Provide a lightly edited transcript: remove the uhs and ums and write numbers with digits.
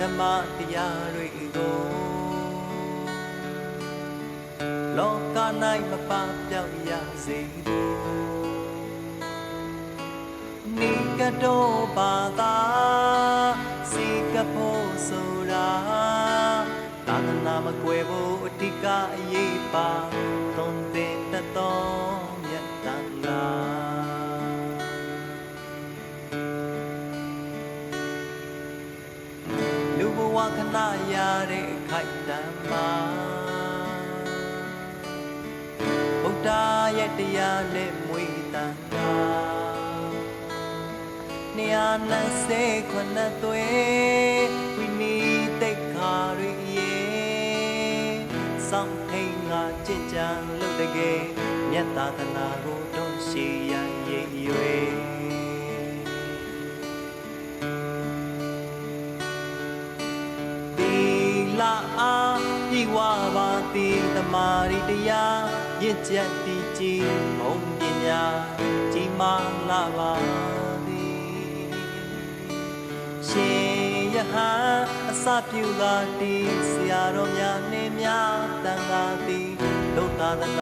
ဓမ္မတရားတွေကိုလောက၌မပပြောင်းရစေနိကတောဘာသာစီကဖို့ဆိုတာသာသနာမကွယ်ဖို့အဓိကအရေးပါသွန်သင်တတ်သောမြတ်တန်လာလူဘဝခဏရတဲ့အခိုက်တန်မှာဗုဒ္ဓရဲ့တရားနဲ့မွေးတန်တာ229သွေးဝိနိတိတ်ခါရီစောင့်ထိန်ငါကြင်ကြံလို့တကယ်မြတ်သာသနာကိုတွန်းရှိရန်ရည်ရွယ်ဒီလာအားဤဝပါတိတမာရီတရားရင့်ကျက်တည်ကြည်ဘုံပညာကြီးမားလာပါရှင်ယဟန်အစပြုသာတည်ဆရာတော်များနှင့်များတန်ခါသည်ဒုက္ခသ